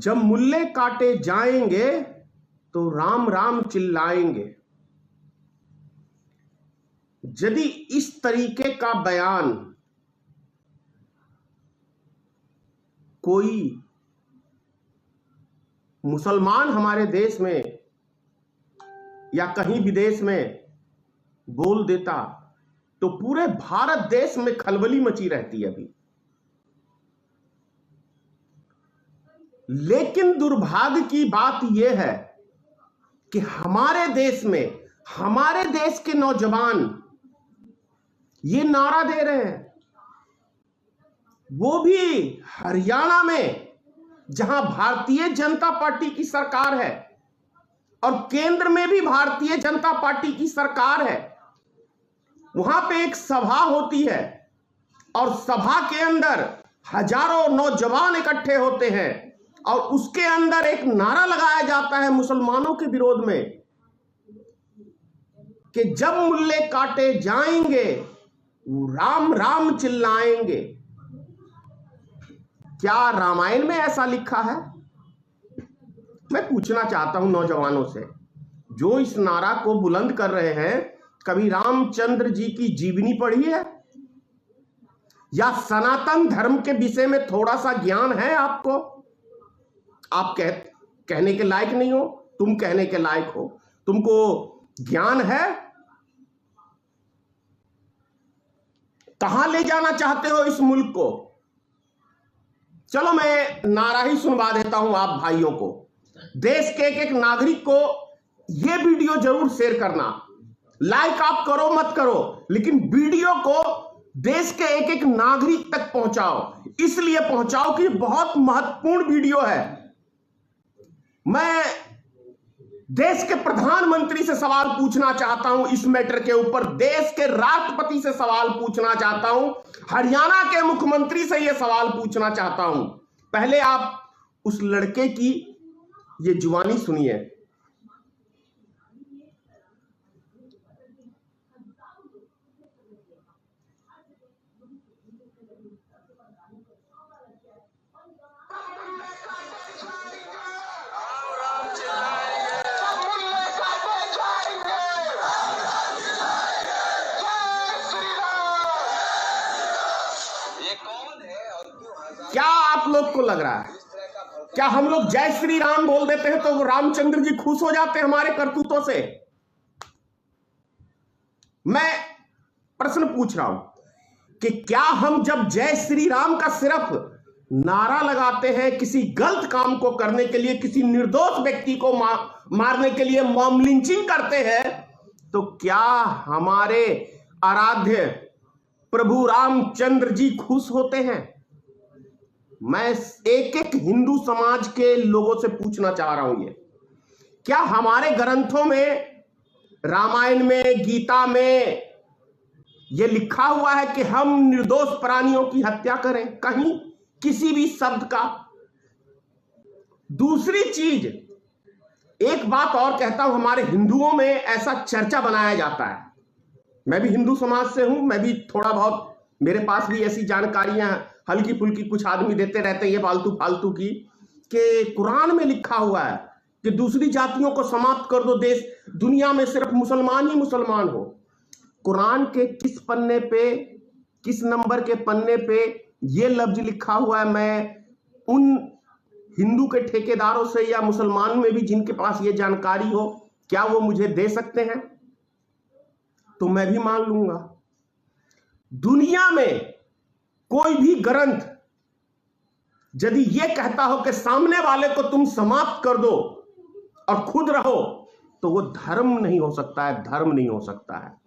जब मुल्ले काटे जाएंगे तो राम राम चिल्लाएंगे। यदि इस तरीके का बयान कोई मुसलमान हमारे देश में या कहीं विदेश में बोल देता तो पूरे भारत देश में खलबली मची रहती है अभी। लेकिन दुर्भाग्य की बात यह है कि हमारे देश में, हमारे देश के नौजवान ये नारा दे रहे हैं, वो भी हरियाणा में जहां भारतीय जनता पार्टी की सरकार है और केंद्र में भी भारतीय जनता पार्टी की सरकार है। वहां पे एक सभा होती है और सभा के अंदर हजारों नौजवान इकट्ठे होते हैं और उसके अंदर एक नारा लगाया जाता है मुसलमानों के विरोध में कि जब मुल्ले काटे जाएंगे वो राम राम चिल्लाएंगे। क्या रामायण में ऐसा लिखा है? मैं पूछना चाहता हूं नौजवानों से जो इस नारा को बुलंद कर रहे हैं, कभी रामचंद्र जी की जीवनी पढ़ी है या सनातन धर्म के विषय में थोड़ा सा ज्ञान है आपको? आप कहने के लायक नहीं हो, तुम कहने के लायक हो। तुमको ज्ञान है? कहां ले जाना चाहते हो इस मुल्क को? चलो मैं नारा ही सुनवा देता हूं आप भाइयों को। देश के एक एक नागरिक को यह वीडियो जरूर शेयर करना। लाइक आप करो मत करो, लेकिन वीडियो को देश के एक एक नागरिक तक पहुंचाओ। इसलिए पहुंचाओ कि बहुत महत्वपूर्ण वीडियो है। मैं देश के प्रधानमंत्री से सवाल पूछना चाहता हूं इस मैटर के ऊपर, देश के राष्ट्रपति से सवाल पूछना चाहता हूं, हरियाणा के मुख्यमंत्री से यह सवाल पूछना चाहता हूं। पहले आप उस लड़के की ये जुबानी सुनिए। क्या आप लोग को लग रहा है, क्या हम लोग जय श्री राम बोल देते हैं तो वो रामचंद्र जी खुश हो जाते हैं हमारे करतूतों से? मैं प्रश्न पूछ रहा हूं कि क्या हम जब जय श्री राम का सिर्फ नारा लगाते हैं किसी गलत काम को करने के लिए, किसी निर्दोष व्यक्ति को मारने के लिए मॉब लिंचिंग करते हैं, तो क्या हमारे आराध्य प्रभु रामचंद्र जी खुश होते हैं? मैं एक एक हिंदू समाज के लोगों से पूछना चाह रहा हूं, ये क्या हमारे ग्रंथों में, रामायण में, गीता में ये लिखा हुआ है कि हम निर्दोष प्राणियों की हत्या करें? कहीं किसी भी शब्द का? दूसरी चीज, एक बात और कहता हूं, हमारे हिंदुओं में ऐसा चर्चा बनाया जाता है, मैं भी हिंदू समाज से हूं, मैं भी थोड़ा बहुत, मेरे पास भी ऐसी जानकारियां हल्की फुल्की कुछ आदमी देते रहते हैं ये फालतू फालतू की, कि कुरान में लिखा हुआ है कि दूसरी जातियों को समाप्त कर दो, देश दुनिया में सिर्फ मुसलमान ही मुसलमान हो। कुरान के किस पन्ने पे, किस नंबर के पन्ने पे ये लफ्ज लिखा हुआ है? मैं उन हिंदू के ठेकेदारों से या मुसलमान में भी जिनके पास ये जानकारी हो, क्या वो मुझे दे सकते हैं? तो मैं भी मान लूंगा। दुनिया में कोई भी ग्रंथ यदि यह कहता हो कि सामने वाले को तुम समाप्त कर दो और खुद रहो, तो वो धर्म नहीं हो सकता है, धर्म नहीं हो सकता है।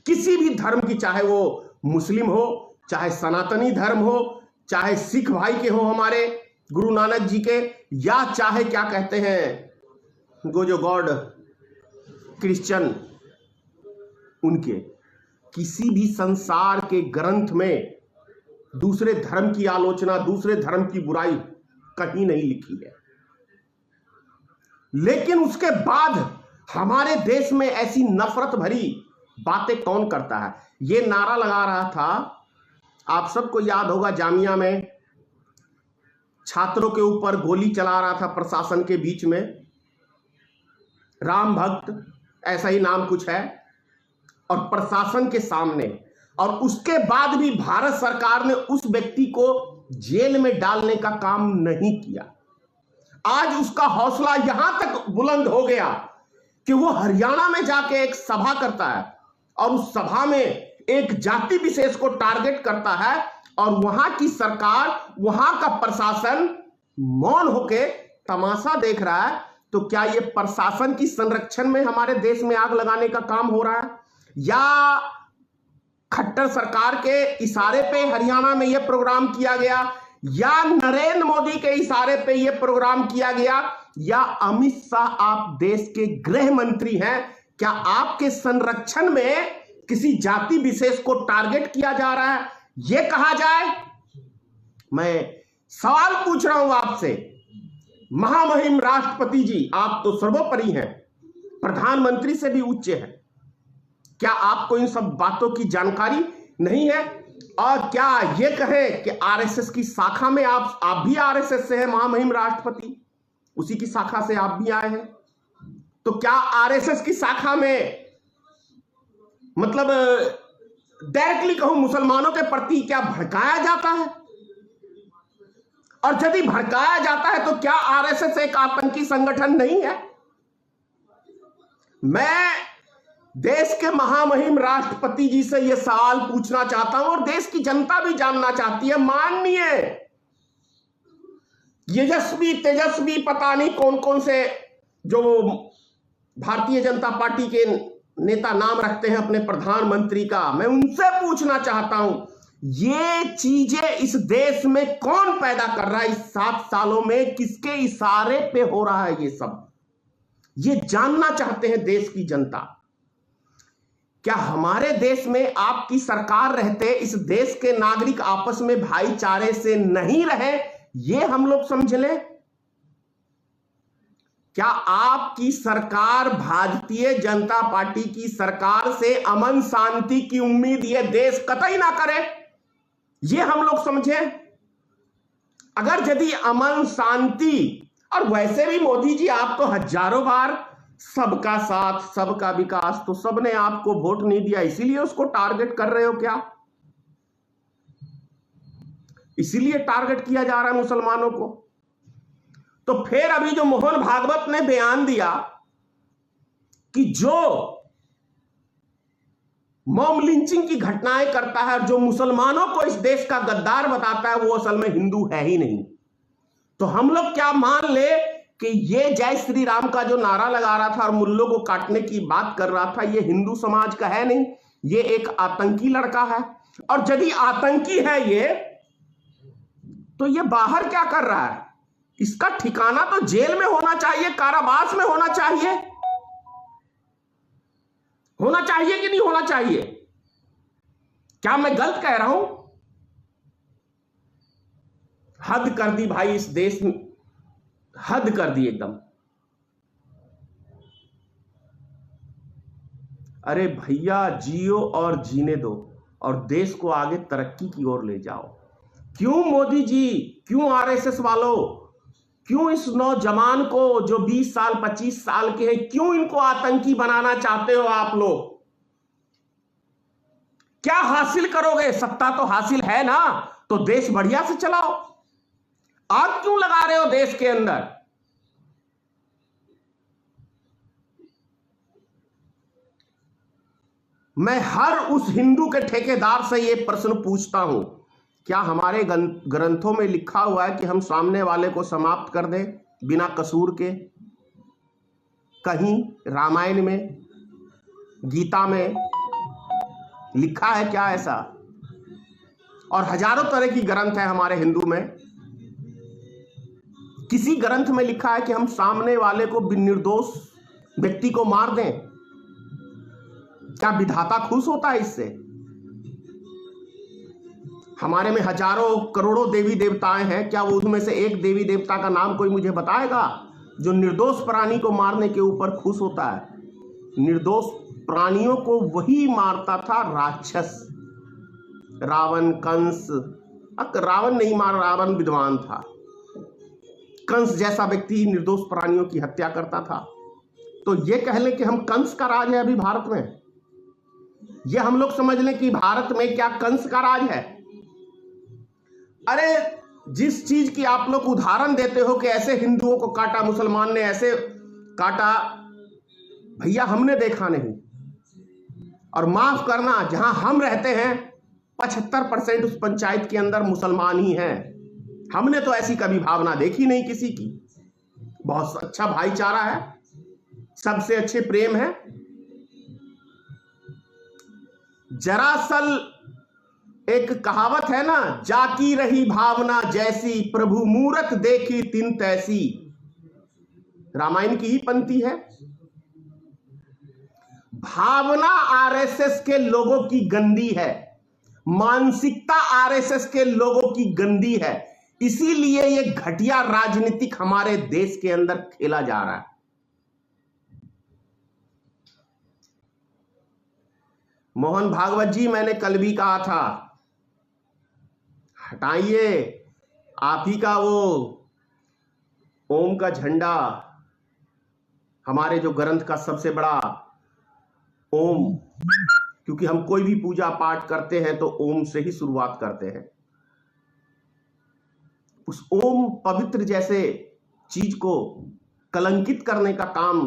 किसी भी धर्म की, चाहे वो मुस्लिम हो, चाहे सनातनी धर्म हो, चाहे सिख भाई के हो हमारे गुरु नानक जी के, या चाहे क्या कहते हैं वो जो गॉड क्रिश्चियन उनके, किसी भी संसार के ग्रंथ में दूसरे धर्म की आलोचना, दूसरे धर्म की बुराई कहीं नहीं लिखी है। लेकिन उसके बाद हमारे देश में ऐसी नफरत भरी बातें कौन करता है? ये नारा लगा रहा था, आप सबको याद होगा, जामिया में छात्रों के ऊपर गोली चला रहा था प्रशासन के बीच में, राम भक्त ऐसा ही नाम कुछ है, और प्रशासन के सामने, और उसके बाद भी भारत सरकार ने उस व्यक्ति को जेल में डालने का काम नहीं किया। आज उसका हौसला यहां तक बुलंद हो गया कि वो हरियाणा में जाके एक सभा करता है और उस सभा में एक जाति विशेष को टारगेट करता है, और वहां की सरकार, वहां का प्रशासन मौन होके तमाशा देख रहा है। तो क्या ये प्रशासन की संरक्षण में हमारे देश में आग लगाने का काम हो रहा है, या खट्टर सरकार के इशारे पे हरियाणा में यह प्रोग्राम किया गया, या नरेंद्र मोदी के इशारे पे यह प्रोग्राम किया गया, या अमित शाह आप देश के गृह मंत्री हैं, क्या आपके संरक्षण में किसी जाति विशेष को टारगेट किया जा रहा है? यह कहा जाए। मैं सवाल पूछ रहा हूं आपसे, महामहिम राष्ट्रपति जी, आप तो सर्वोपरि हैं, प्रधानमंत्री से भी उच्च हैं, क्या आपको इन सब बातों की जानकारी नहीं है? और क्या ये कहें कि आरएसएस की शाखा में आप भी आरएसएस से हैं, महामहिम राष्ट्रपति, उसी की शाखा से आप भी आए हैं, तो क्या आरएसएस की शाखा में, मतलब डायरेक्टली कहूं, मुसलमानों के प्रति क्या भड़काया जाता है? और यदि भड़काया जाता है तो क्या आरएसएस एक आतंकी संगठन नहीं है? मैं देश के महामहिम राष्ट्रपति जी से यह सवाल पूछना चाहता हूं, और देश की जनता भी जानना चाहती है। माननीय यशस्वी तेजस्वी, पता नहीं कौन कौन से जो भारतीय जनता पार्टी के नेता नाम रखते हैं अपने प्रधानमंत्री का, मैं उनसे पूछना चाहता हूं, ये चीजें इस देश में कौन पैदा कर रहा है? इस 7 सालों में किसके इशारे पे हो रहा है ये सब? ये जानना चाहते हैं देश की जनता। क्या हमारे देश में आपकी सरकार रहते इस देश के नागरिक आपस में भाईचारे से नहीं रहे, ये हम लोग समझ लें? क्या आपकी सरकार, भारतीय जनता पार्टी की सरकार से अमन शांति की उम्मीद ये देश कतई ना करे, ये हम लोग समझें? अगर यदि अमन शांति, और वैसे भी मोदी जी आप तो हजारों बार सबका साथ सबका विकास, तो सबने आपको वोट नहीं दिया, इसीलिए उसको टारगेट कर रहे हो क्या? इसीलिए टारगेट किया जा रहा है मुसलमानों को। तो फिर अभी जो मोहन भागवत ने बयान दिया कि जो मॉब लिंचिंग की घटनाएं करता है, जो मुसलमानों को इस देश का गद्दार बताता है, वो असल में हिंदू है ही नहीं। तो हम लोग क्या मान ले कि ये जय श्री राम का जो नारा लगा रहा था और मुल्लों को काटने की बात कर रहा था, ये हिंदू समाज का है नहीं, ये एक आतंकी लड़का है। और यदि आतंकी है ये, तो ये बाहर क्या कर रहा है? इसका ठिकाना तो जेल में होना चाहिए, कारावास में होना चाहिए। होना चाहिए कि नहीं होना चाहिए? क्या मैं गलत कह रहा हूं? हद कर दी भाई इस देश में, हद कर दी एकदम। अरे भैया, जियो और जीने दो और देश को आगे तरक्की की ओर ले जाओ। क्यों मोदी जी, क्यों आरएसएस वालों, क्यों इस नौजवान को जो 20 साल 25 साल के हैं, क्यों इनको आतंकी बनाना चाहते हो आप लोग? क्या हासिल करोगे? सत्ता तो हासिल है ना, तो देश बढ़िया से चलाओ। आग क्यों लगा रहे हो देश के अंदर? मैं हर उस हिंदू के ठेकेदार से यह प्रश्न पूछता हूं, क्या हमारे ग्रंथों में लिखा हुआ है कि हम सामने वाले को समाप्त कर दें बिना कसूर के? कहीं रामायण में, गीता में लिखा है क्या ऐसा? और हजारों तरह की ग्रंथ है हमारे हिंदू में, किसी ग्रंथ में लिखा है कि हम सामने वाले को निर्दोष व्यक्ति को मार दें? क्या विधाता खुश होता है इससे? हमारे में हजारों करोड़ों देवी देवताएं हैं, क्या वो उनमें से एक देवी देवता का नाम कोई मुझे बताएगा जो निर्दोष प्राणी को मारने के ऊपर खुश होता है? निर्दोष प्राणियों को वही मारता था राक्षस, रावण, कंस। रावण नहीं मार, रावण विद्वान था, कंस जैसा व्यक्ति निर्दोष प्राणियों की हत्या करता था। तो ये कह लें कि हम कंस का राज है अभी भारत में, ये हम लोग समझ लें कि भारत में क्या कंस का राज है। अरे जिस चीज की आप लोग उदाहरण देते हो कि ऐसे हिंदुओं को काटा, मुसलमान ने ऐसे काटा, भैया हमने देखा नहीं। और माफ करना, जहां हम रहते हैं 75% उस पंचायत के अंदर मुसलमान ही हैं। हमने तो ऐसी कभी भावना देखी नहीं किसी की। बहुत अच्छा भाईचारा है, सबसे अच्छे प्रेम है। दरअसल एक कहावत है ना, जाकी रही भावना जैसी, प्रभु मूरत देखी तिन तैसी। रामायण की ही पंक्ति है। भावना आरएसएस के लोगों की गंदी है, मानसिकता आरएसएस के लोगों की गंदी है। इसीलिए ये घटिया राजनीतिक हमारे देश के अंदर खेला जा रहा है। मोहन भागवत जी, मैंने कल भी कहा था, हटाइए आप ही का वो ओम का झंडा, हमारे जो ग्रंथ का सबसे बड़ा ओम, क्योंकि हम कोई भी पूजा पाठ करते हैं तो ओम से ही शुरुआत करते हैं। उस ओम पवित्र जैसे चीज को कलंकित करने का काम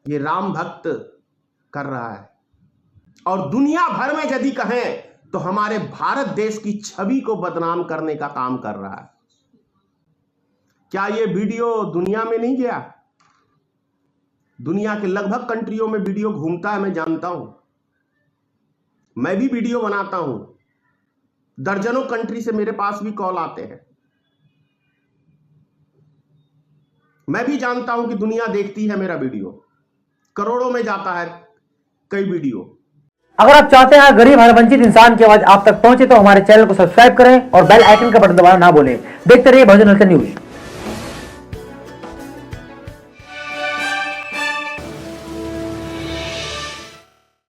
ये राम भक्त कर रहा है। और दुनिया भर में यदि कहें तो हमारे भारत देश की छवि को बदनाम करने का काम कर रहा है। क्या ये वीडियो दुनिया में नहीं गया? दुनिया के लगभग कंट्रियों में वीडियो घूमता है, मैं जानता हूं। मैं भी वीडियो बनाता हूं, दर्जनों कंट्री से मेरे पास भी कॉल आते हैं। मैं भी जानता हूं कि दुनिया देखती है मेरा वीडियो, करोड़ों में जाता है कई वीडियो। अगर आप चाहते हैं गरीब हर वंचित इंसान की आवाज आप तक पहुंचे तो हमारे चैनल को सब्सक्राइब करें और बेल आइकन का बटन दबाना ना भूलें। देखते रहिए बहुजन हलचल न्यूज।